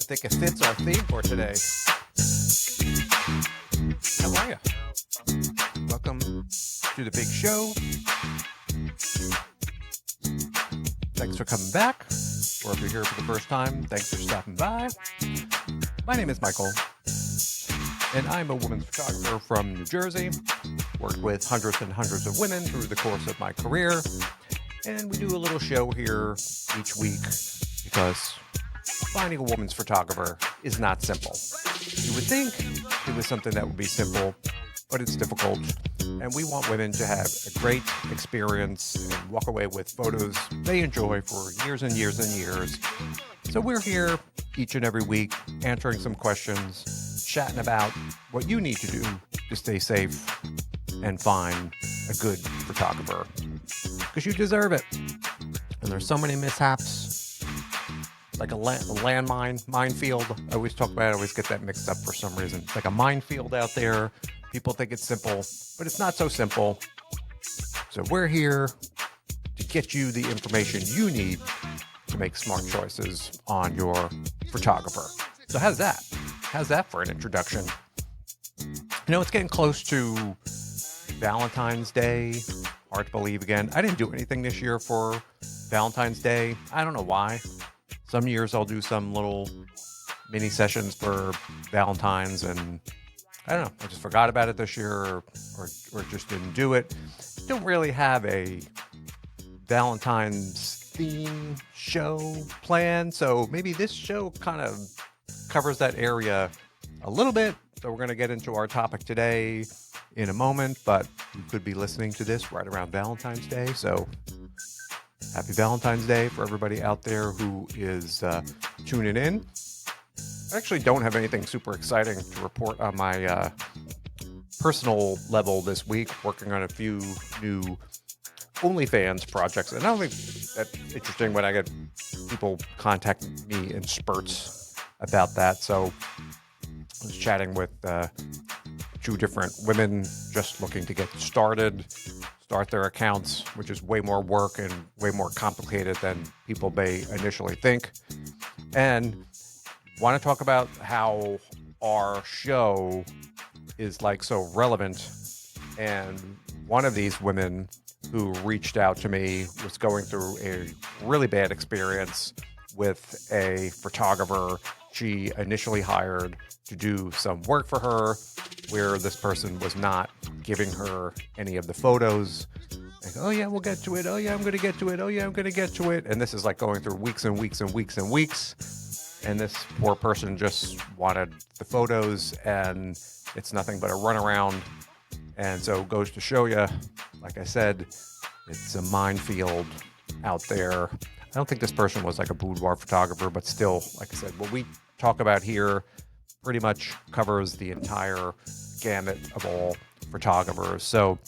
think it fits our theme for today. How are you? Welcome to the big show. Thanks for coming back. Or if you're here for the first time, thanks for stopping by. My name is Michael, and I'm a women's photographer from New Jersey. Worked with hundreds and hundreds of women through the course of my career. And we do a little show here each week because finding a woman's photographer is not simple. You would think it was something that would be simple, but it's difficult. And we want women to have a great experience and walk away with photos they enjoy for years and years and years. So we're here each and every week answering some questions, chatting about what you need to do to stay safe and find a good photographer. Because you deserve it. And there's so many mishaps. Like a landmine, minefield. I always talk about it, I always get that mixed up for some reason. It's like a minefield out there. People think it's simple, but it's not so simple. So we're here to get you the information you need to make smart choices on your photographer. So how's that? How's that for an introduction? You know, it's getting close to Valentine's Day. Hard to believe again. I didn't do anything this year for Valentine's Day. I don't know why. Some years I'll do some little mini sessions for Valentine's, and I don't know. I just forgot about it this year or just didn't do it. Don't really have a Valentine's theme show planned, so maybe this show kind of covers that area a little bit. So we're going to get into our topic today in a moment, but you could be listening to this right around Valentine's Day. So happy Valentine's Day for everybody out there who is tuning in. I actually don't have anything super exciting to report on my personal level this week, working on a few new OnlyFans projects. And I don't think that's interesting when I get people contacting me in spurts about that. So I was chatting with two different women just looking to get started, start their accounts, which is way more work and way more complicated than people may initially think. And want to talk about how our show is like so relevant. And one of these women who reached out to me was going through a really bad experience with a photographer she initially hired to do some work for her, where this person was not giving her any of the photos. Like, oh yeah, we'll get to it. Oh yeah, I'm going to get to it. Oh yeah, I'm going to get to it. And this is like going through weeks and weeks and weeks and weeks. And this poor person just wanted the photos, and it's nothing but a runaround. And so it goes to show you, like I said, it's a minefield out there. I don't think this person was like a boudoir photographer, but still, like I said, what we talk about here pretty much covers the entire gamut of all photographers. So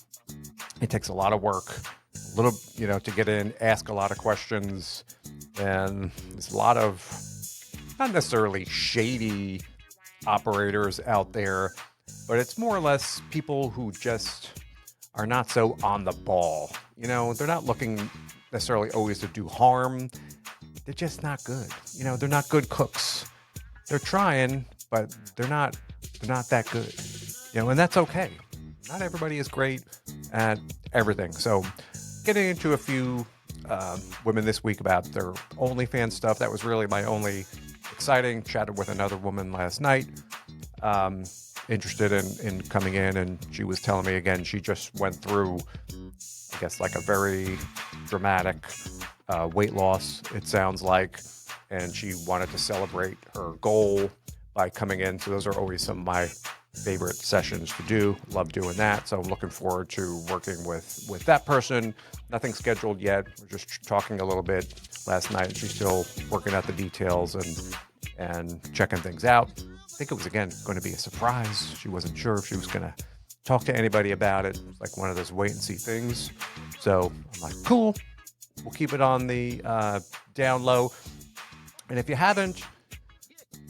it takes a lot of work, a little, to get in, ask a lot of questions, and there's a lot of not necessarily shady operators out there, but it's more or less people who just are not so on the ball. They're not looking necessarily always to do harm. They're just not good. They're not good cooks. They're trying, but they're not that good. And that's okay. Not everybody is great at everything. So getting into a few women this week about their OnlyFans stuff. That was really my only exciting. Chatted with another woman last night, interested in coming in, and she was telling me again, she just went through, I guess, like a very dramatic weight loss, it sounds like, and she wanted to celebrate her goal by coming in. So those are always some of my favorite sessions to do. Love doing that. So I'm looking forward to working with that person. Nothing scheduled yet. We're just talking a little bit last night. She's still working out the details and checking things out. I think it was, again, going to be a surprise. She wasn't sure if she was going to talk to anybody about it. It's like one of those wait and see things. So I'm like, cool. We'll keep it on the down low. And if you haven't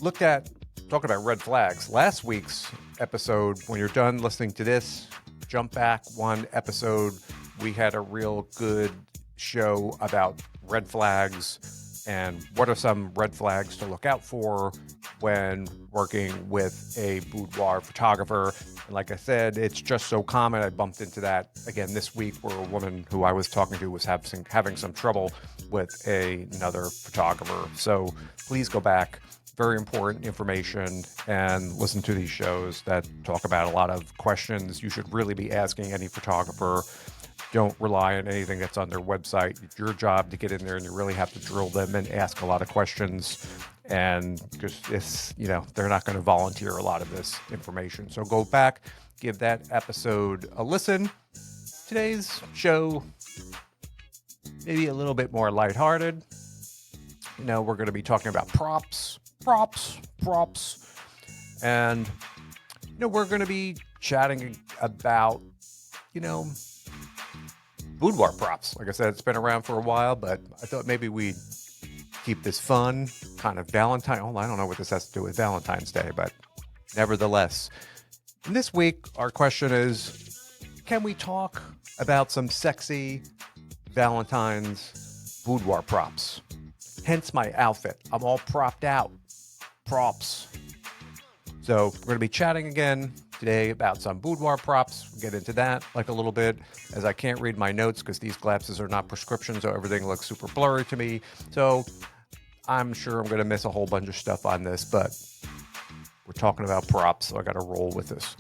looked at, talking about red flags, last week's episode, when you're done listening to this, jump back one episode. We had a real good show about red flags and what are some red flags to look out for when working with a boudoir photographer. And like I said, it's just so common. I bumped into that again this week, where a woman who I was talking to was having some trouble with another photographer. So please go back. Very important information, and listen to these shows that talk about a lot of questions you should really be asking any photographer. Don't rely on anything that's on their website. It's your job to get in there, and you really have to drill them and ask a lot of questions. And because they're not going to volunteer a lot of this information. So go back, give that episode a listen. Today's show, maybe a little bit more lighthearted. We're going to be talking about props. And, we're going to be chatting about, boudoir props. Like I said, it's been around for a while, but I thought maybe we'd keep this fun, kind of Valentine. Oh, I don't know what this has to do with Valentine's Day, but nevertheless. And this week, our question is, can we talk about some sexy Valentine's boudoir props? Hence my outfit. I'm all propped out. Props. So we're going to be chatting again today about some boudoir props. We'll get into that like a little bit, as I can't read my notes because these glasses are not prescription, so everything looks super blurry to me. So I'm sure I'm going to miss a whole bunch of stuff on this, but we're talking about props, so I got to roll with this.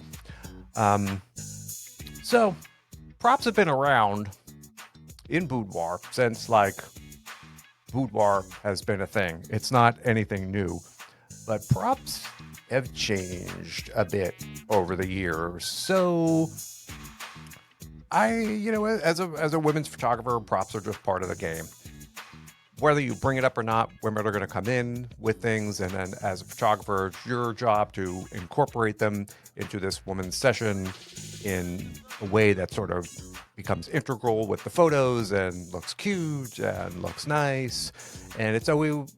So props have been around in boudoir since boudoir has been a thing. It's not anything new, but props have changed a bit over the years. So as a women's photographer, props are just part of the game. Whether you bring it up or not, women are going to come in with things, and then as a photographer, it's your job to incorporate them into this woman's session in a way that sort of becomes integral with the photos and looks cute and looks nice. And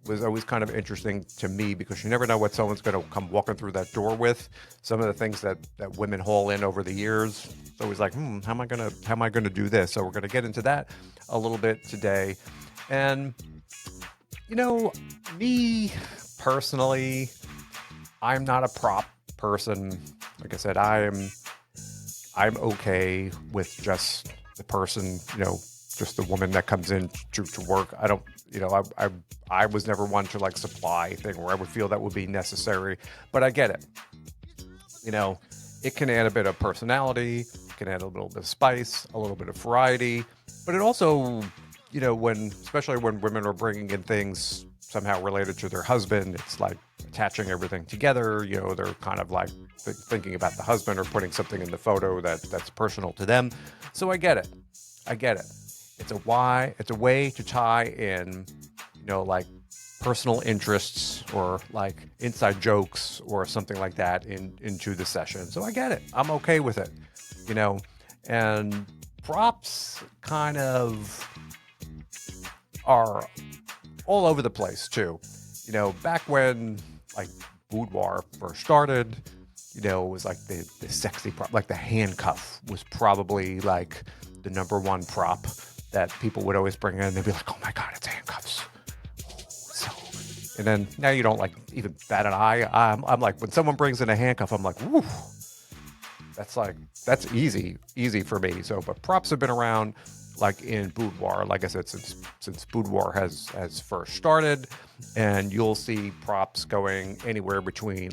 was always kind of interesting to me, because you never know what someone's going to come walking through that door with. Some of the things that women haul in over the years, it's always like, how am I going to do this? So we're going to get into that a little bit today. And, me personally, I'm not a prop person. Like I said, I'm okay with just the person, just the woman that comes in to work. I don't, I was never one to supply thing where I would feel that would be necessary, but I get it. It can add a bit of personality, it can add a little bit of spice, a little bit of variety, but it also, especially when women are bringing in things somehow related to their husband, it's like attaching everything together. They're kind of thinking about the husband or putting something in the photo that's personal to them. So I get it. It's a way to tie in, personal interests or inside jokes or something like that into the session. So I get it. I'm okay with it, and props kind of are all over the place too. Back when boudoir first started, it was the sexy prop, the handcuff was probably the number one prop that people would always bring in. They'd be like, oh my God, it's handcuffs. And then now you don't even bat an eye. I'm like, when someone brings in a handcuff, I'm like, woo, that's easy for me. So, but props have been around in boudoir, like I said, since boudoir has first started, and you'll see props going anywhere between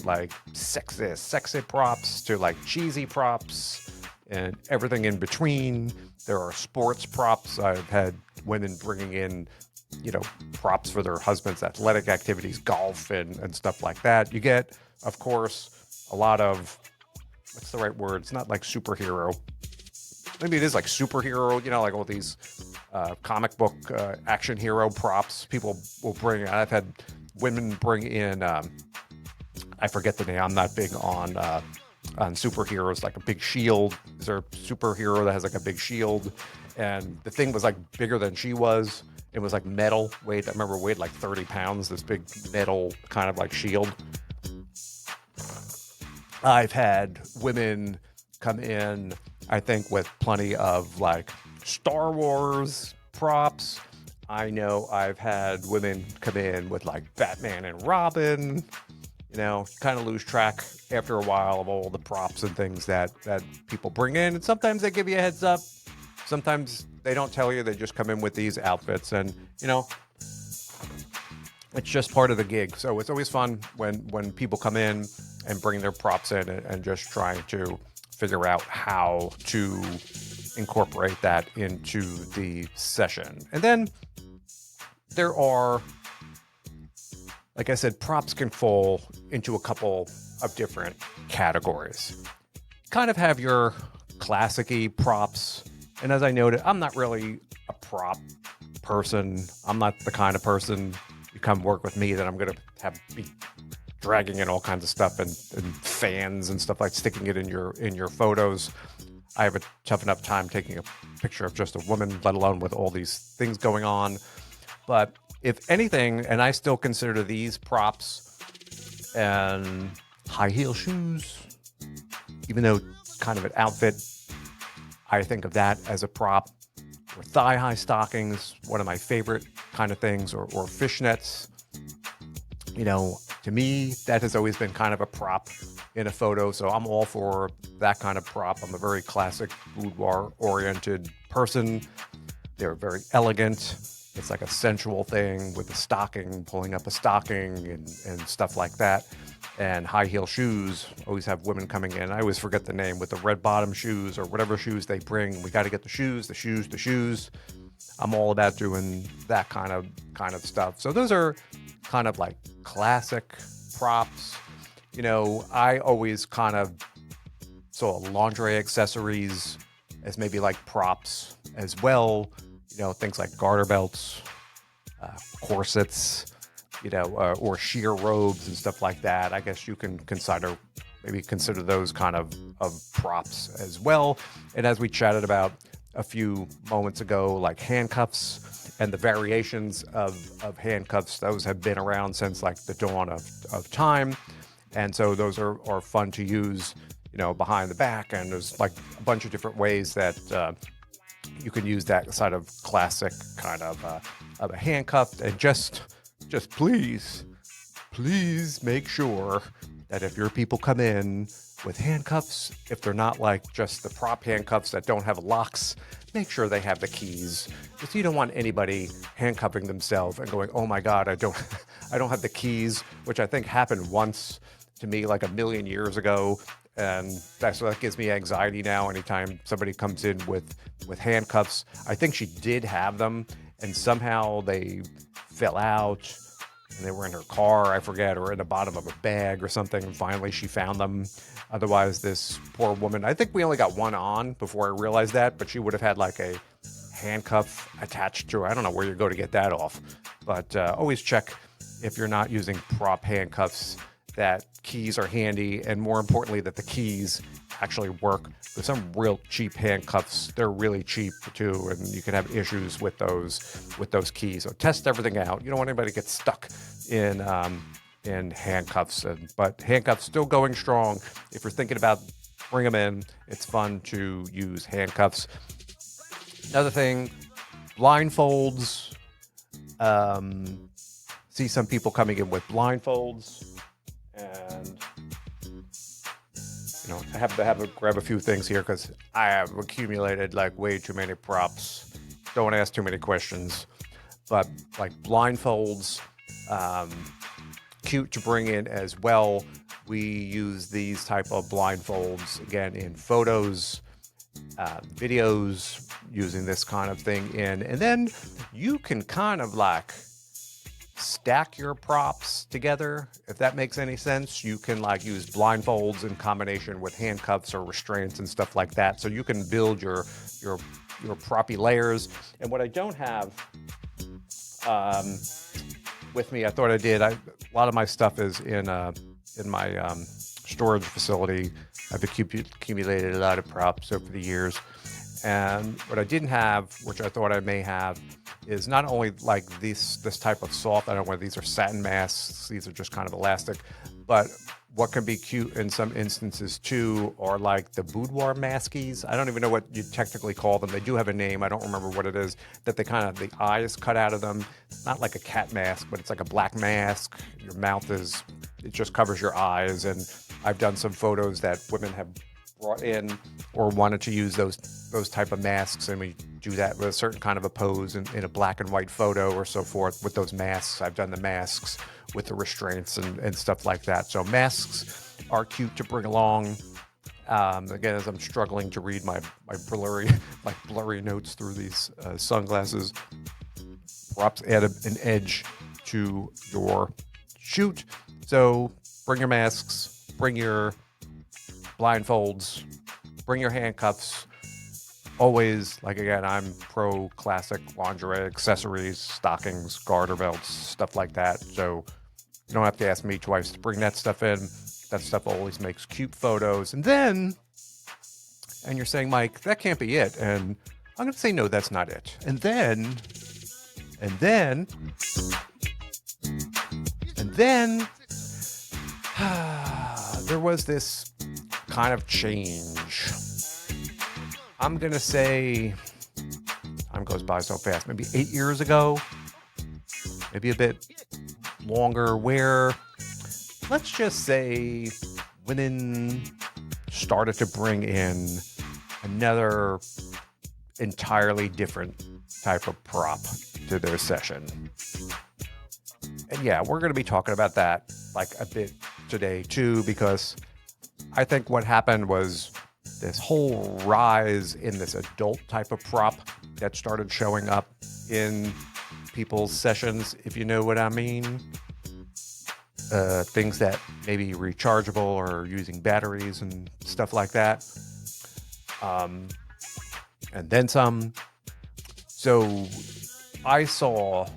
sexy props to cheesy props and everything in between. There are sports props. I've had women bringing in, props for their husband's athletic activities, golf and stuff like that. You get, of course, a lot of, what's the right word? It's not superhero. Maybe it is superhero, all these comic book action hero props. People will bring, I've had women bring in, I forget the name. I'm not big on superheroes, a big shield. Is there a superhero that has a big shield? And the thing was bigger than she was. It was metal. I remember weighed 30 pounds, this big metal kind of shield. I've had women come in, I think, with plenty of Star Wars props. I know I've had women come in with Batman and Robin, You know, you kind of lose track after a while of all the props and things that people bring in. And sometimes they give you a heads up. Sometimes they don't tell you. They just come in with these outfits, and you know, it's just part of the gig. So it's always fun when people come in and bring their props in and just trying to figure out how to incorporate that into the session. And then there are, like I said, props can fall into a couple of different categories. Kind of have your classic-y props. And as I noted, I'm not really a prop person. I'm not the kind of person, you come work with me, that I'm going to be dragging in all kinds of stuff and fans and stuff, like sticking it in your photos. I have a tough enough time taking a picture of just a woman, let alone with all these things going on. But if anything, and I still consider these props and high heel shoes, even though it's kind of an outfit, I think of that as a prop. Or thigh-high stockings, one of my favorite kind of things, or fishnets. You know, to me, that has always been kind of a prop in a photo, so I'm all for that kind of prop. I'm a very classic boudoir-oriented person. They're very elegant. It's like a sensual thing with a stocking, pulling up a stocking and stuff like that. And high heel shoes, always have women coming in. I always forget the name, with the red bottom shoes or whatever shoes they bring. We got to get the shoes. I'm all about doing that kind of stuff. So those are kind of like classic props. You know, I always kind of saw lingerie accessories as maybe like props as well. You know, things like garter belts, corsets, you know, or sheer robes and stuff like that. I guess you can consider those kind of props as well. And as we chatted about a few moments ago, like handcuffs and the variations of handcuffs, those have been around since like the dawn of time. And so those are fun to use, you know, behind the back. And there's like a bunch of different ways that you can use that side of classic kind of a handcuff. And just please make sure that if your people come in with handcuffs, if they're not like just the prop handcuffs that don't have locks, make sure they have the keys. Because you don't want anybody handcuffing themselves and going, oh my God, I don't have the keys, which I think happened once to me like a million years ago. And that gives me anxiety now anytime somebody comes in with handcuffs. I think she did have them, and somehow they fell out, and they were in her car, I forget, or in the bottom of a bag or something, and finally she found them. Otherwise, this poor woman, I think we only got one on before I realized that, but she would have had like a handcuff attached to her. I don't know where you go to get that off, but always check, if you're not using prop handcuffs, that keys are handy, and more importantly, that the keys actually work. There's some real cheap handcuffs. They're really cheap too, and you can have issues with those keys. So test everything out. You don't want anybody to get stuck in handcuffs. But handcuffs still going strong. If you're thinking about bring them in, it's fun to use handcuffs. Another thing, blindfolds. See some people coming in with blindfolds. And, you know, I have to grab a few things here because I have accumulated like way too many props. Don't want to ask too many questions. But like blindfolds, cute to bring in as well. We use these type of blindfolds, again, in photos, videos, using this kind of thing in. And then you can kind of like stack your props together, if that makes any sense. You can like use blindfolds in combination with handcuffs or restraints and stuff like that, so you can build your proppy layers. And what I don't have with me, I thought I did. A lot of my stuff is in my storage facility. I've accumulated a lot of props over the years, and what I didn't have, which I thought I may have, is not only like this type of soft, I don't know whether these are satin masks, these are just kind of elastic, But what can be cute in some instances too are like the boudoir maskies. I don't even know what you technically call them. They do have a name. I don't remember what it is. That they kind of, the eyes cut out of them. It's not like a cat mask, but it's like a black mask. Your mouth is, it just covers your eyes. And I've done some photos that women have brought in or wanted to use those type of masks, and we do that with a certain kind of a pose in a black and white photo or so forth with those masks. I've done the masks with the restraints and stuff like that. So masks are cute to bring along. Again, as I'm struggling to read my blurry notes through these sunglasses, props add an edge to your shoot. So bring your masks, bring your blindfolds, bring your handcuffs. Always, like, again, I'm pro classic lingerie, accessories, stockings, garter belts, stuff like that. So you don't have to ask me twice to bring that stuff in. That stuff always makes cute photos. And you're saying, Mike, that can't be it. And I'm going to say, no, that's not it. And then there was this kind of change. I'm going to say, time goes by so fast, maybe 8 years ago, maybe a bit longer, where let's just say women started to bring in another entirely different type of prop to their session. And yeah, we're going to be talking about that like a bit today too, because I think what happened was this whole rise in this adult type of prop that started showing up in people's sessions, if you know what I mean. Things that may be rechargeable or using batteries and stuff like that. And then some. So I saw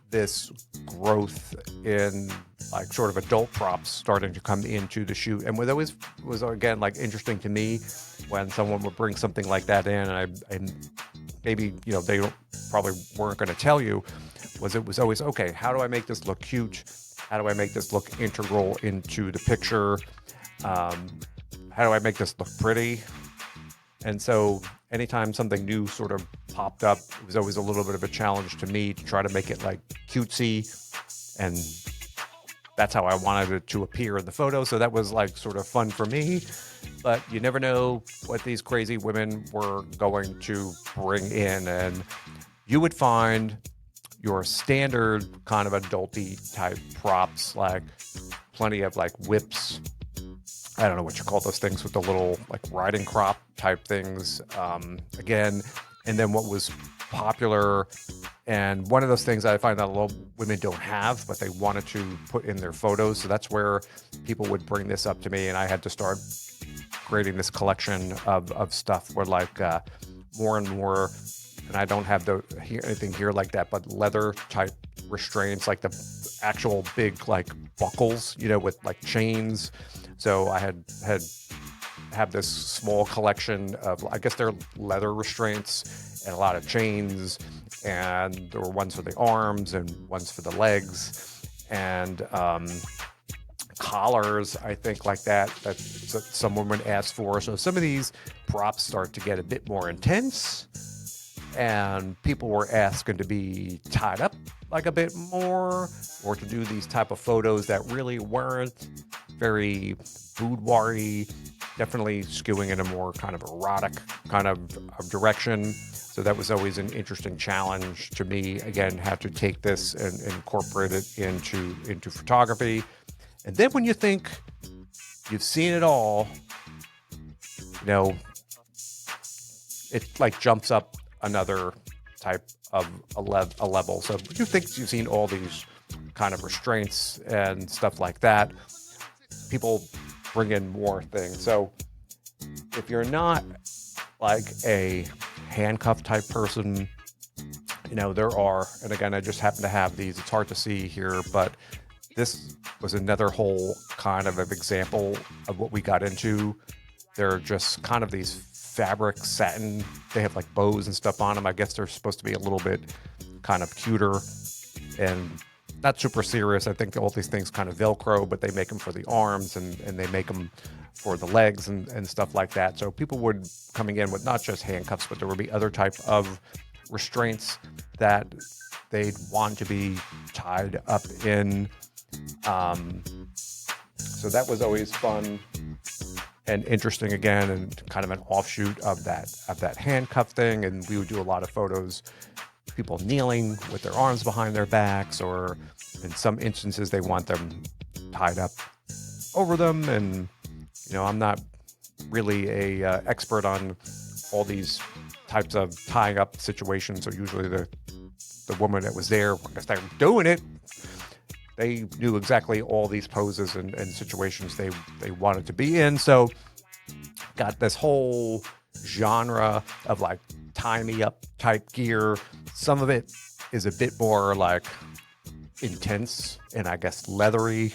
this growth in like sort of adult props starting to come into the shoot. And what always was again like interesting to me when someone would bring something like that in, and maybe, you know, they probably weren't going to tell you, was it was always, okay, how do I make this look cute? How do I make this look integral into the picture? How do I make this look pretty? And so anytime something new sort of popped up, it was always a little bit of a challenge to me to try to make it like cutesy. And that's how I wanted it to appear in the photo. So that was like sort of fun for me. But you never know what these crazy women were going to bring in. And you would find your standard kind of adulty type props, like plenty of like whips. I don't know what you call those things with the little like riding crop type things. Again, and then what was popular, and one of those things I find that a lot of women don't have, but they wanted to put in their photos. So that's where people would bring this up to me, and I had to start creating this collection of stuff where like more and more, and I don't have anything here like that, but leather type restraints, like the actual big like buckles, you know, with like chains. So I have this small collection of, I guess they're leather restraints and a lot of chains, and there were ones for the arms and ones for the legs, and collars, I think, like that some women asked for. So some of these props start to get a bit more intense, and people were asking to be tied up like a bit more, or to do these type of photos that really weren't very boudoir-y, definitely skewing in a more kind of erotic kind of direction. So that was always an interesting challenge to me. Again, have to take this and incorporate it into photography. And then when you think you've seen it all, you know, it like jumps up another type of a level. So you think you've seen all these kind of restraints and stuff like that, people bring in more things. So if you're not like a handcuff type person, you know, there are, and again, I just happen to have these, it's hard to see here, but this was another whole kind of an example of what we got into. They're just kind of these fabric satin, they have like bows and stuff on them. I guess they're supposed to be a little bit kind of cuter, and not super serious. I think all these things kind of Velcro, but they make them for the arms and they make them for the legs and stuff like that. So people would coming in with not just handcuffs, but there would be other type of restraints that they'd want to be tied up in. So that was always fun and interesting again, and kind of an offshoot of that handcuff thing. And we would do a lot of photos, people kneeling with their arms behind their backs, or in some instances they want them tied up over them. And I'm not really a expert on all these types of tying up situations. So usually the woman that was there, I guess they were doing it, they knew exactly all these poses and situations they wanted to be in. So got this whole genre of like tie me up type gear. Some of it is a bit more like intense and I guess leathery.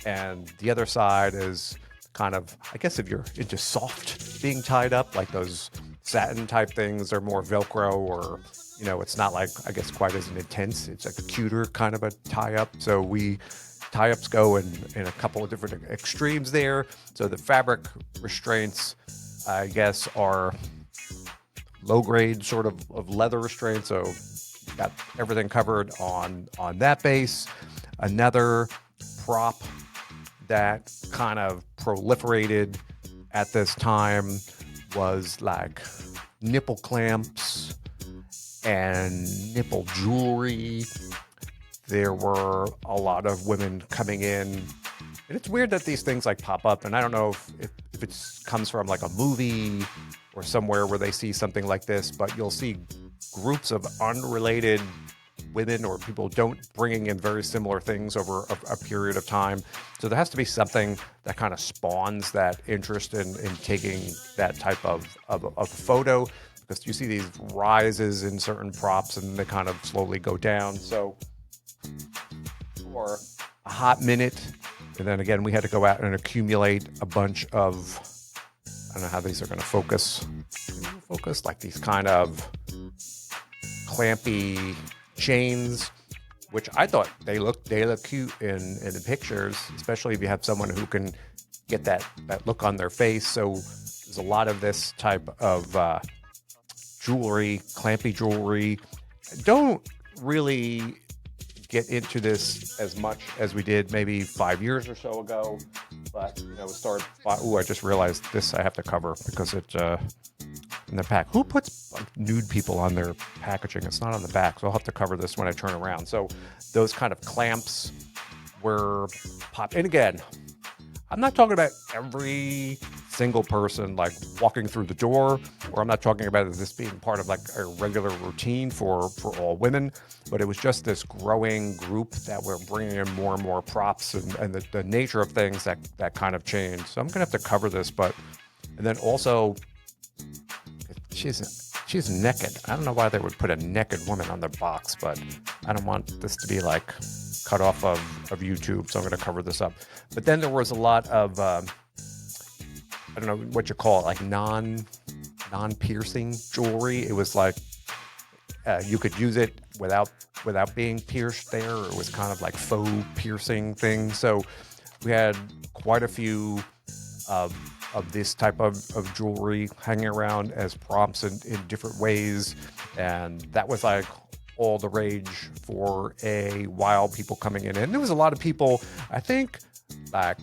And the other side is kind of, I guess if you're into soft being tied up, like those satin type things are more Velcro, or it's not like, I guess, quite as intense. It's like a cuter kind of a tie-up. So tie-ups go in a couple of different extremes there. So the fabric restraints, I guess, are low-grade sort of leather restraints. So got everything covered on that base. Another prop that kind of proliferated at this time was like nipple clamps and nipple jewelry. There were a lot of women coming in, and it's weird that these things like pop up, and I don't know if it comes from like a movie or somewhere where they see something like this, but you'll see groups of unrelated women or people bringing in very similar things over a period of time. So there has to be something that kind of spawns that interest in taking that type of photo, because you see these rises in certain props and they kind of slowly go down. So for a hot minute, and then again, we had to go out and accumulate a bunch of, I don't know how these are going to focus, like these kind of clampy chains, which I thought they look cute in the pictures, especially if you have someone who can get that look on their face. So there's a lot of this type of jewelry, clampy jewelry. Don't really get into this as much as we did maybe 5 years or so ago, but I just realized this I have to cover because it in the pack. Who puts nude people on their packaging? It's not on the back, so I'll have to cover this when I turn around. So those kind of clamps were pop. And again, I'm not talking about every single person like walking through the door, or I'm not talking about this being part of like a regular routine for all women, but it was just this growing group that were bringing in more and more props, and the nature of things that kind of changed. So I'm gonna have to cover this, and then also she's naked. I don't know why they would put a naked woman on their box, but I don't want this to be like cut off of YouTube, so I'm going to cover this up. But then there was a lot of I don't know what you call it, like non-piercing jewelry. It was like you could use it without being pierced there. It was kind of like faux piercing thing. So we had quite a few of this type of jewelry hanging around as props in different ways. And that was like all the rage for a while, people coming in. And there was a lot of people, I think, like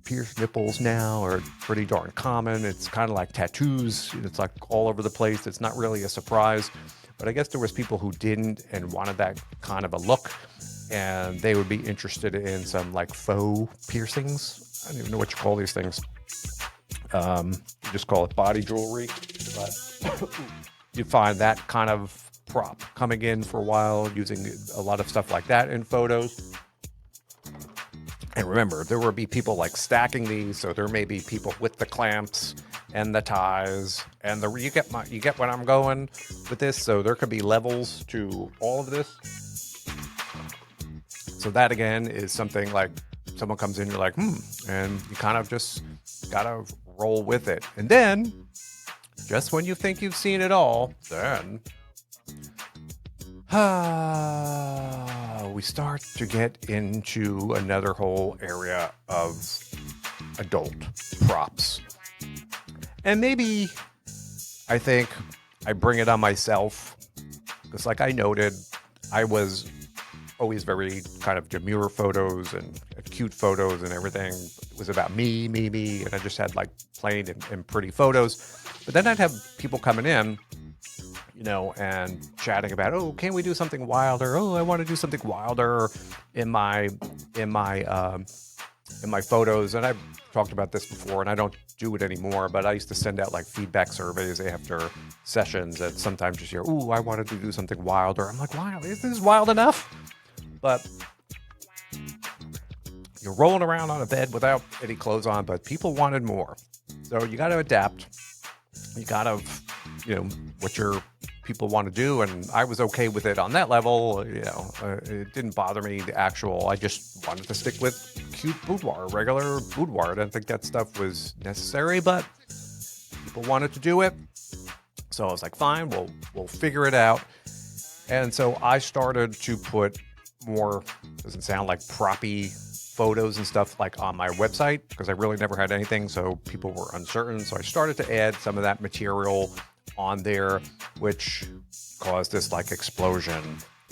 pierced nipples now are pretty darn common. It's kind of like tattoos. It's like all over the place. It's not really a surprise. But I guess there was people who didn't and wanted that kind of a look. And they would be interested in some like faux piercings. I don't even know what you call these things. You just call it body jewelry, but you find that kind of prop coming in for a while, using a lot of stuff like that in photos. And remember, there will be people like stacking these, so there may be people with the clamps and the ties, and you get what I'm going with this. So there could be levels to all of this. So that again is something like someone comes in, you're like, and you kind of just gotta roll with it. And then, just when you think you've seen it all, then we start to get into another whole area of adult props. And maybe I think I bring it on myself because, like I noted, I was always very kind of demure photos and cute photos and everything. It was about me, and I just had like plain and pretty photos. But then I'd have people coming in, and chatting about, oh, can we do something wilder? Oh, I want to do something wilder in my photos. And I've talked about this before, and I don't do it anymore, but I used to send out like feedback surveys after sessions that sometimes just hear, oh, I wanted to do something wilder. I'm like, wow, is this wild enough? But you're rolling around on a bed without any clothes on, but people wanted more. So you got to adapt. You got to, what your people want to do. And I was okay with it on that level. It didn't bother me, I just wanted to stick with cute boudoir, regular boudoir. I didn't think that stuff was necessary, but people wanted to do it. So I was like, fine, we'll figure it out. And so I started to put more, doesn't sound like proppy photos and stuff like on my website, because I really never had anything, so people were uncertain. So I started to add some of that material on there, which caused this like explosion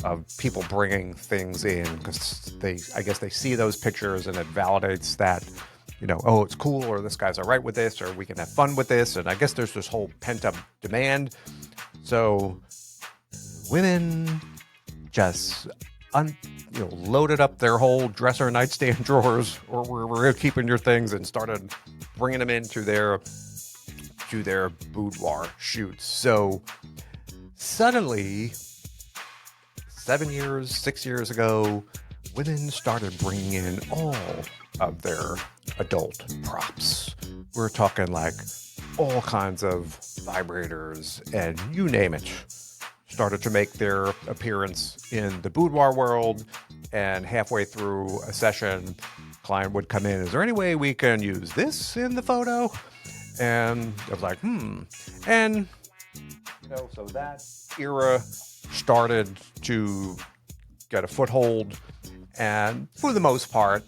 of people bringing things in because I guess they see those pictures and it validates that, oh, it's cool, or this guy's all right with this, or we can have fun with this. And I guess there's this whole pent up demand. So women just loaded up their whole dresser nightstand drawers or wherever you're keeping your things and started bringing them into their boudoir shoots. So suddenly, 6 years ago, women started bringing in all of their adult props. We're talking like all kinds of vibrators and you name it started to make their appearance in the boudoir world. And halfway through a session, client would come in, is there any way we can use this in the photo? And I was like, And, so that era started to get a foothold. And for the most part,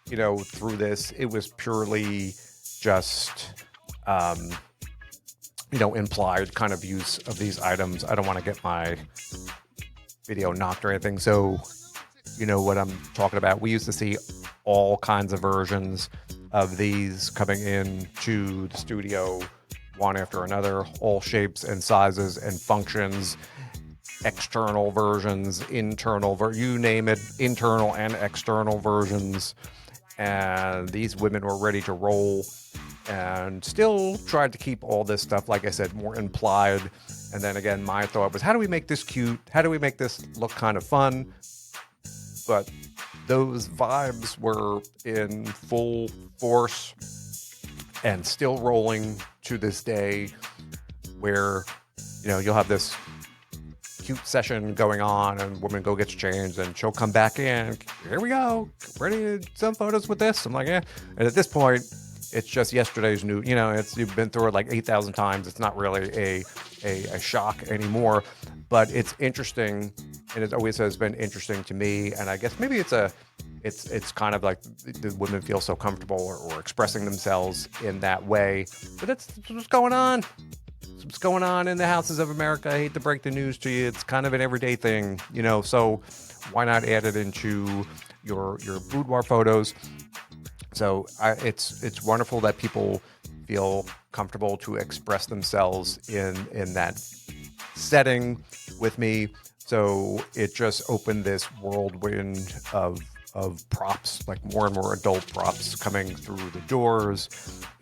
through this, it was purely just, implied kind of use of these items. I don't want to get my video knocked or anything. So, what I'm talking about. We used to see all kinds of versions of these coming into the studio, one after another, all shapes and sizes and functions, external versions, internal, you name it, internal and external versions. And these women were ready to roll and still tried to keep all this stuff, like I said, more implied. And then again, my thought was, how do we make this cute? How do we make this look kind of fun? But those vibes were in full force and still rolling to this day, where, you'll have this cute session going on and woman gets changed and she'll come back in. Here we go. Ready to do some photos with this? I'm like, yeah. And at this point, it's just yesterday's new, you've been through it like 8,000 times. It's not really a shock anymore, but it's interesting. And it always has been interesting to me. And I guess maybe it's kind of like the women feel so comfortable or expressing themselves in that way. But that's what's going on. It's what's going on in the houses of America. I hate to break the news to you. It's kind of an everyday thing, so why not add it into your boudoir photos? So it's wonderful that people feel comfortable to express themselves in that setting with me. So it just opened this whirlwind of props, like more and more adult props coming through the doors.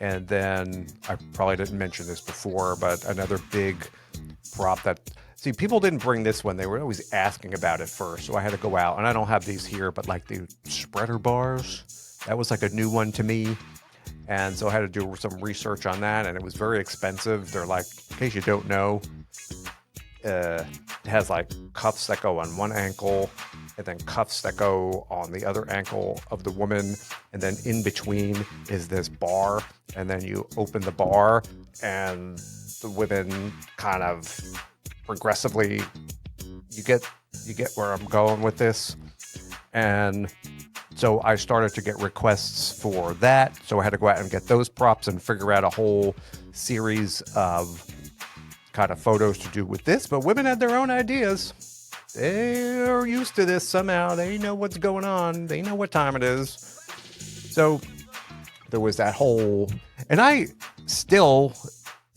And then I probably didn't mention this before, but another big prop that, see, people didn't bring this one. They were always asking about it first. So I had to go out, and I don't have these here, but like the spreader bars, that was like a new one to me. And so I had to do some research on that, and it was very expensive. They're like, in case you don't know, it has like cuffs that go on one ankle and then cuffs that go on the other ankle of the woman. And then in between is this bar. And then you open the bar and the women kind of progressively, you get You get where I'm going with this? And so I started to get requests for that. So I had to go out and get those props and figure out a whole series of kind of photos to do with this. But women had their own ideas. They're used to this somehow. They know what's going on. They know what time it is. So there was that whole, and I still,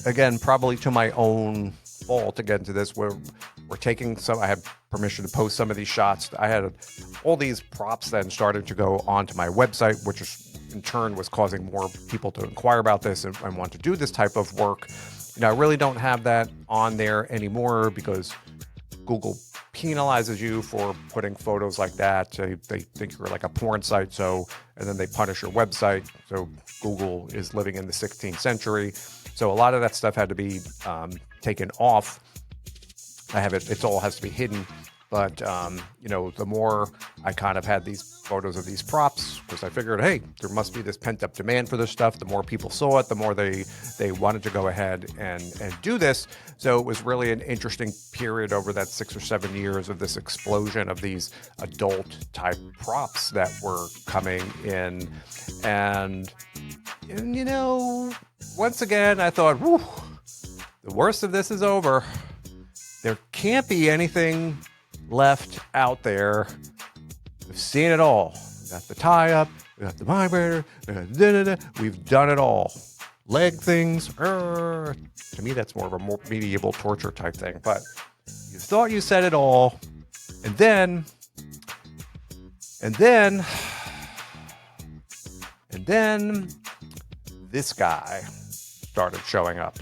again, probably to my own fault to get into this, where we're taking some, I had permission to post some of these shots. I had all these props then started to go onto my website, which is, in turn was causing more people to inquire about this and want to do this type of work. I really don't have that on there anymore because Google penalizes you for putting photos like that. They think you're like a porn site, and then they punish your website. So Google is living in the 16th century. So a lot of that stuff had to be taken off. It all has to be hidden. But, the more I kind of had these photos of these props, because I figured, hey, there must be this pent up demand for this stuff. The more people saw it, the more they wanted to go ahead and do this. So it was really an interesting period over that 6 or 7 years of this explosion of these adult type props that were coming in. And once again, I thought, whew, the worst of this is over. There can't be anything left out there. We've seen it all. We got the tie-up, we got the vibrator, we've done it all. Leg things, to me that's more of a medieval torture type thing, but you thought you said it all, and then this guy started showing up.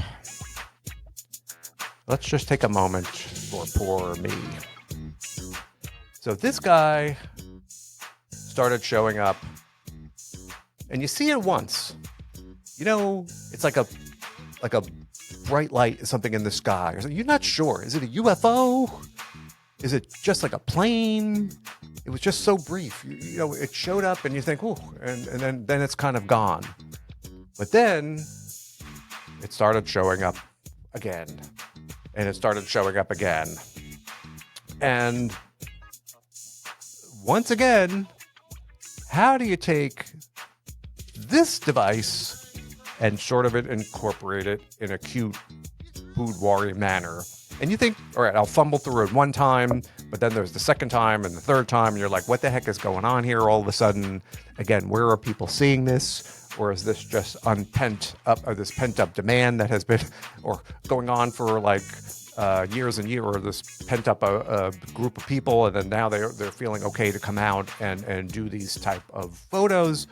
Let's just take a moment for poor me. So this guy started showing up, and you see it once. It's like a bright light, something in the sky. You're not sure. Is it a UFO? Is it just like a plane? It was just so brief. It showed up, and you think, "Ooh," and then it's kind of gone. But then it started showing up again, and it started showing up again, and once again, how do you take this device and sort of incorporate it in a cute boudoir manner? And you think, all right, I'll fumble through it one time, but then there's the second time and the third time, and you're like, what the heck is going on here all of a sudden? Again, where are people seeing this? Or is this just this pent up demand that has been or going on for like years and years, or this pent up group of people, and then now they're feeling okay to come out and do these type of photos.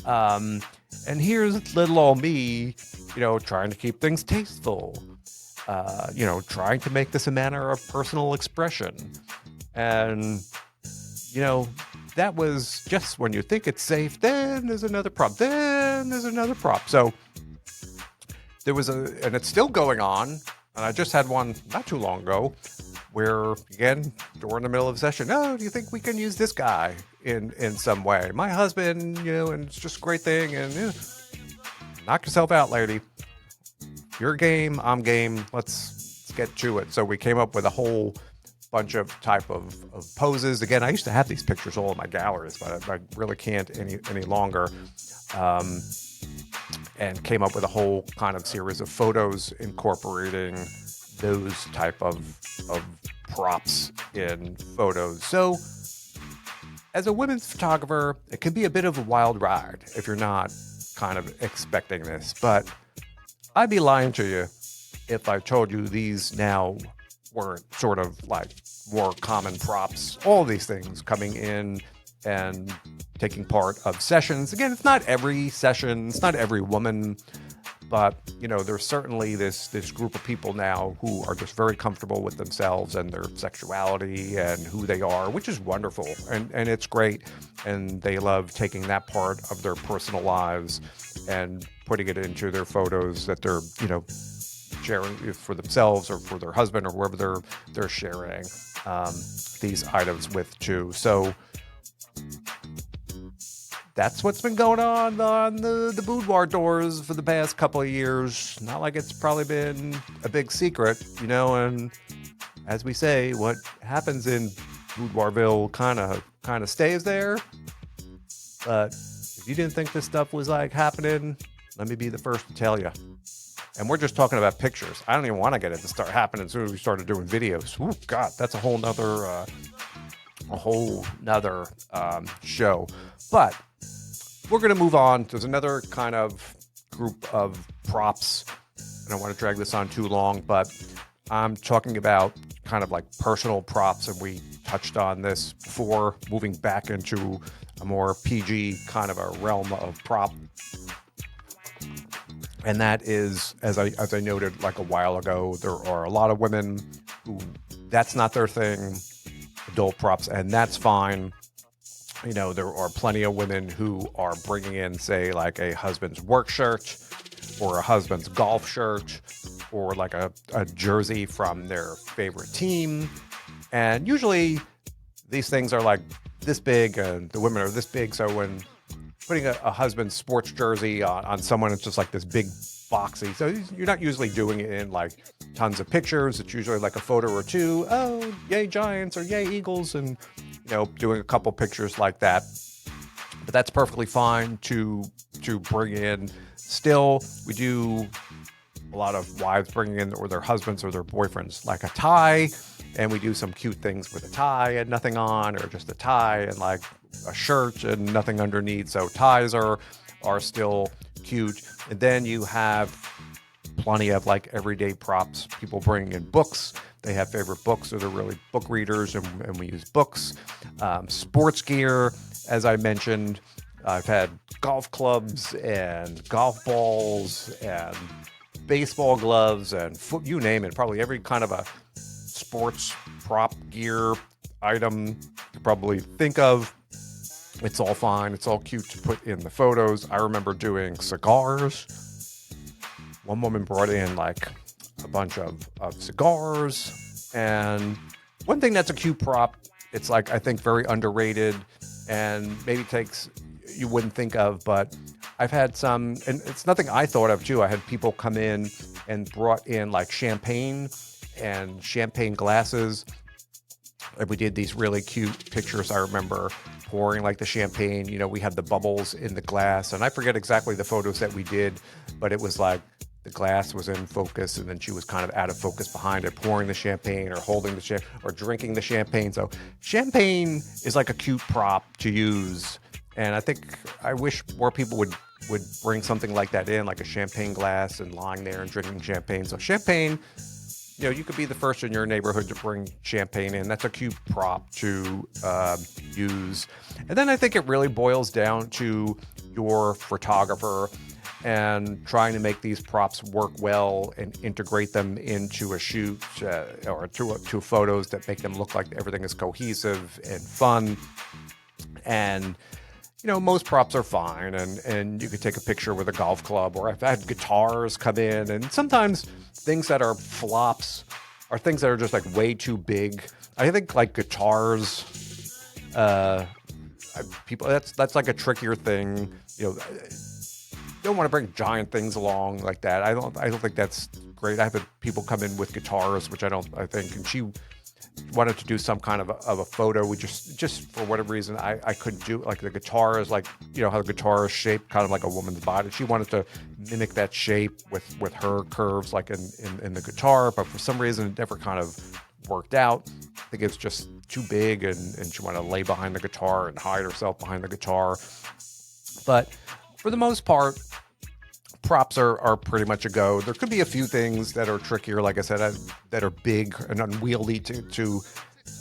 And here's little old me, trying to keep things tasteful, trying to make this a manner of personal expression. And, that was just when you think it's safe, then there's another prop, So there was and it's still going on. And I just had one not too long ago where, again, during the middle of the session, do you think we can use this guy in some way? My husband, and it's just a great thing. And knock yourself out, lady. You're game, I'm game. Let's get to it. So we came up with a whole bunch of type of poses. Again, I used to have these pictures all in my galleries, but I really can't any longer. And came up with a whole kind of series of photos incorporating those type of props in photos. So as a women's photographer, it can be a bit of a wild ride if you're not kind of expecting this. But I'd be lying to you if I told you these now weren't sort of like more common props. All these things coming in and taking part of sessions. Again, it's not every session, it's not every woman, but there's certainly this group of people now who are just very comfortable with themselves and their sexuality and who they are, which is wonderful, and it's great. And they love taking that part of their personal lives and putting it into their photos that they're sharing for themselves or for their husband or whoever they're sharing these items with too. So that's what's been going on the boudoir doors for the past couple of years. Not like it's probably been a big secret, and as we say, what happens in Boudoirville kind of stays there. But if you didn't think this stuff was like happening, let me be the first to tell you. And we're just talking about pictures. I don't even want to get it to start happening as soon as we started doing videos. Ooh, God, that's a whole nother show. But we're going to move on. There's another kind of group of props. I don't want to drag this on too long, but I'm talking about kind of like personal props, and we touched on this before, moving back into a more PG kind of a realm of prop. And that is, as I noted like a while ago, there are a lot of women who that's not their thing, adult props, and that's fine. You know, there are plenty of women who are bringing in, say, like a husband's work shirt or a husband's golf shirt or like a jersey from their favorite team. And usually these things are like this big and the women are this big. So when putting a husband's sports jersey on someone, it's just like this big boxy. So you're not usually doing it in like tons of pictures. It's usually like a photo or two. Oh, yay Giants or yay Eagles, and you know, doing a couple pictures like that. But that's perfectly fine to bring in. Still, we do a lot of wives bringing in, or their husbands or their boyfriends, like a tie, and we do some cute things with a tie and nothing on, or just a tie and like a shirt and nothing underneath. So ties are still cute. And then you have plenty of like everyday props. People bring in books. They have favorite books, or they're really book readers, and we use books. Sports gear, as I mentioned, I've had golf clubs and golf balls and baseball gloves and you name it. Probably every kind of a sports prop gear item you could probably think of. It's all fine. It's all cute to put in the photos. I remember doing cigars. One woman brought in like a bunch of cigars. And one thing that's a cute prop, it's like, I think, very underrated and maybe you wouldn't think of, but I've had some, and it's nothing I thought of too. I had people come in and brought in like champagne and champagne glasses. And we did these really cute pictures. I remember pouring like the champagne, you know, we had the bubbles in the glass, and I forget exactly the photos that we did, but it was like the glass was in focus and then she was kind of out of focus behind it, pouring the champagne or holding the champagne or drinking the champagne. So champagne is like a cute prop to use. And I wish more people would bring something like that in, like a champagne glass and lying there and drinking champagne. So champagne, you know, you could be the first in your neighborhood to bring champagne in. That's a cute prop to use. And then I think it really boils down to your photographer and trying to make these props work well and integrate them into a shoot or to photos that make them look like everything is cohesive and fun. And you know, most props are fine, and you could take a picture with a golf club, or I've had guitars come in, and sometimes things that are flops are things that are just like way too big. I think like guitars, people, that's like a trickier thing. You know, you don't want to bring giant things along like that. I don't think that's great. I have had people come in with guitars, which I think, and she wanted to do some kind of a photo. We just for whatever reason, I couldn't do it. Like the guitar is like, you know, how the guitar is shaped kind of like a woman's body. She wanted to mimic that shape with her curves like in the guitar, but for some reason it never kind of worked out. I think it's just too big, and she wanted to lay behind the guitar and hide herself behind the guitar. But for the most part, props are pretty much a go. There could be a few things that are trickier, like I said, that are big and unwieldy to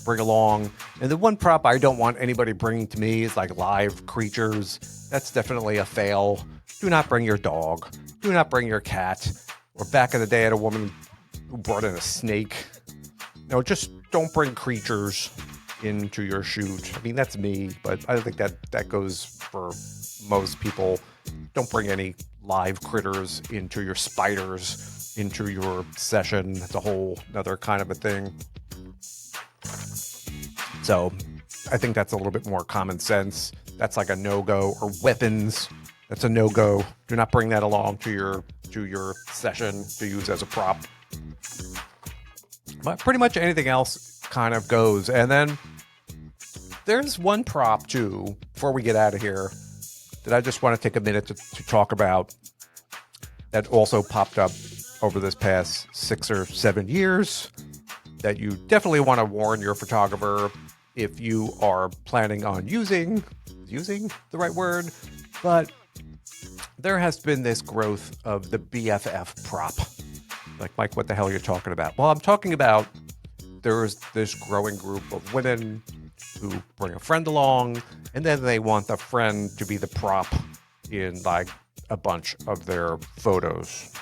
bring along. And the one prop I don't want anybody bringing to me is like live creatures. That's definitely a fail. Do not bring your dog. Do not bring your cat. Or back in the day, I had a woman who brought in a snake. No, just don't bring creatures into your shoot. I mean, that's me, but I think that goes for most people. Don't bring any live critters into your spiders, into your session. That's a whole other kind of a thing. So I think that's a little bit more common sense. That's like a no-go. Or weapons. That's a no-go. Do not bring that along to your session to use as a prop. But pretty much anything else kind of goes. And then there's one prop too, before we get out of here, that I just want to take a minute to talk about that also popped up over this past 6 or 7 years that you definitely want to warn your photographer if you are planning on using the right word, but there has been this growth of the BFF prop. Like, Mike, what the hell are you talking about? Well, I'm talking about there's this growing group of women who bring a friend along, and then they want the friend to be the prop in like a bunch of their photos.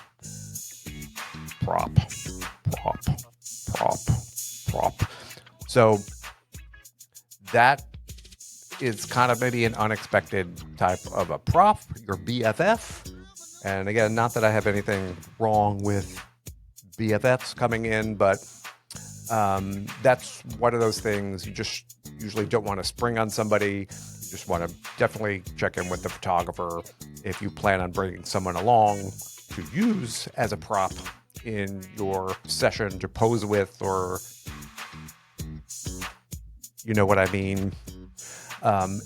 Prop. So that is kind of maybe an unexpected type of a prop, your BFF. And again, not that I have anything wrong with BFFs coming in, but that's one of those things you just usually don't want to spring on somebody. You just want to definitely check in with the photographer if you plan on bringing someone along to use as a prop in your session to pose with, or you know what I mean,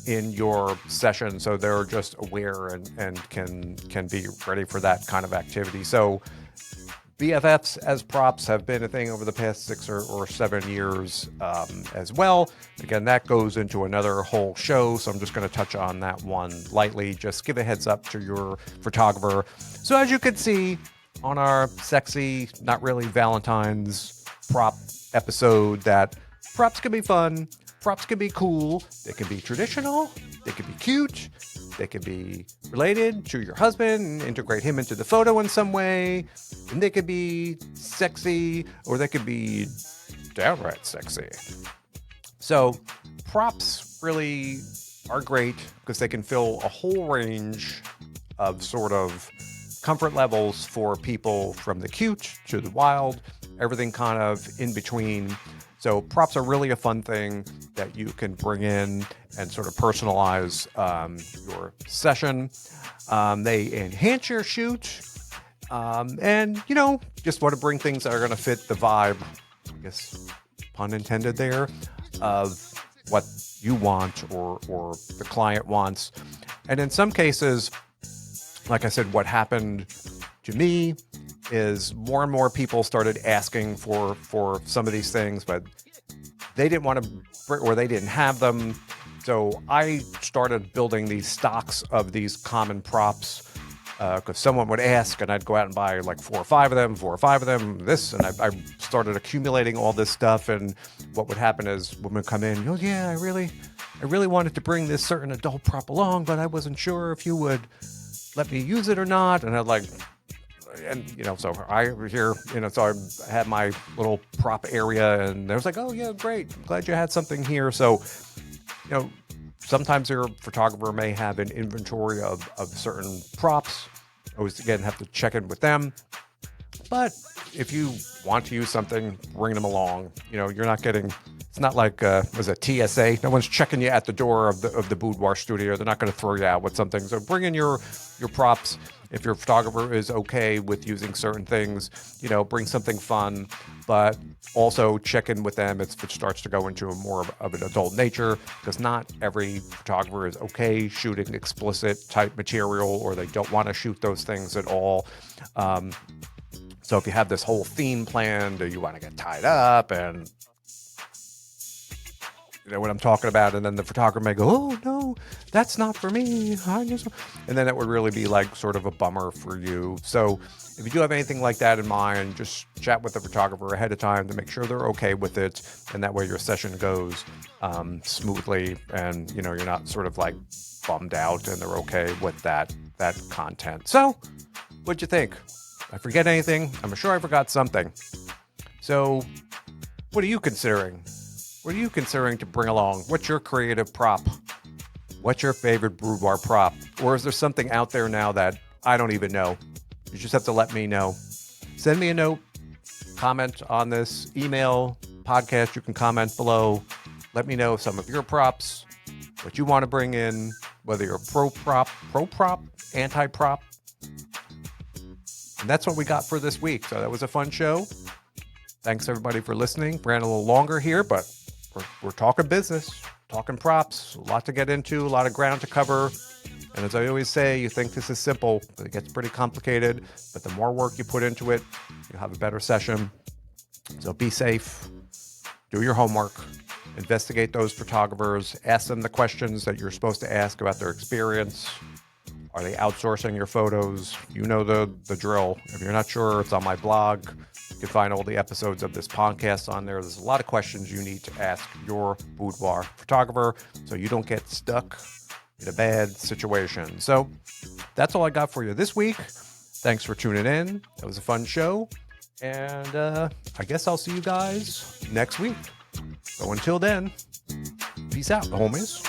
in your session, so they're just aware and can be ready for that kind of activity. So BFFs as props have been a thing over the past 6 or 7 years as well. Again, that goes into another whole show, so I'm just going to touch on that one lightly. Just give a heads up to your photographer. So as you can see on our sexy, not really Valentine's prop episode, that props can be fun, props can be cool, they can be traditional, they can be cute, they can be related to your husband and integrate him into the photo in some way, and they could be sexy, or they could be downright sexy. So props really are great because they can fill a whole range of sort of comfort levels for people, from the cute to the wild, everything kind of in between. So props are really a fun thing that you can bring in and sort of personalize your session. They enhance your shoot, and just want to bring things that are going to fit the vibe, I guess pun intended there, of what you want or the client wants. And in some cases, like I said, what happened to me is more and more people started asking for some of these things, but they didn't want to, or they didn't have them. So I started building these stocks of these common props, because someone would ask and I'd go out and buy like 4 or 5 of them, this, and I started accumulating all this stuff. And what would happen is women would come in, yeah, I really wanted to bring this certain adult prop along, but I wasn't sure if you would let me use it or not. And I'd like, and so I here, so I had my little prop area, and they was like, oh yeah, great, I'm glad you had something here. So sometimes your photographer may have an inventory of certain props. Always, again, have to check in with them. But if you want to use something, bring them along. You're not getting, it's not like was it TSA? No one's checking you at the door of the boudoir studio. They're not going to throw you out with something. So bring in your props. If your photographer is okay with using certain things, bring something fun, but also check in with them if it starts to go into a more of an adult nature, because not every photographer is okay shooting explicit type material, or they don't want to shoot those things at all. So if you have this whole theme planned, or you want to get tied up, and what I'm talking about, and then the photographer may go, oh no, that's not for me, and then it would really be like sort of a bummer for you. So if you do have anything like that in mind, just chat with the photographer ahead of time to make sure they're okay with it, and that way your session goes smoothly, and you're not sort of like bummed out, and they're okay with that content. So what'd you think? I forget anything? I'm sure I forgot something. So what are you considering? What are you considering to bring along? What's your creative prop? What's your favorite boudoir prop? Or is there something out there now that I don't even know? You just have to let me know. Send me a note, comment on this email, podcast. You can comment below. Let me know some of your props, what you want to bring in, whether you're pro prop, anti-prop. And that's what we got for this week. So that was a fun show. Thanks everybody for listening. Ran a little longer here, but we're talking business, talking props, a lot to get into, a lot of ground to cover. And as I always say, you think this is simple, but it gets pretty complicated. But the more work you put into it, you'll have a better session. So be safe, do your homework, investigate those photographers, ask them the questions that you're supposed to ask about their experience. Are they outsourcing your photos? You know the drill. If you're not sure, it's on my blog. You can find all the episodes of this podcast on there. There's a lot of questions you need to ask your boudoir photographer so you don't get stuck in a bad situation. So that's all I got for you this week. Thanks for tuning in. That was a fun show. And I guess I'll see you guys next week. So until then, peace out, homies.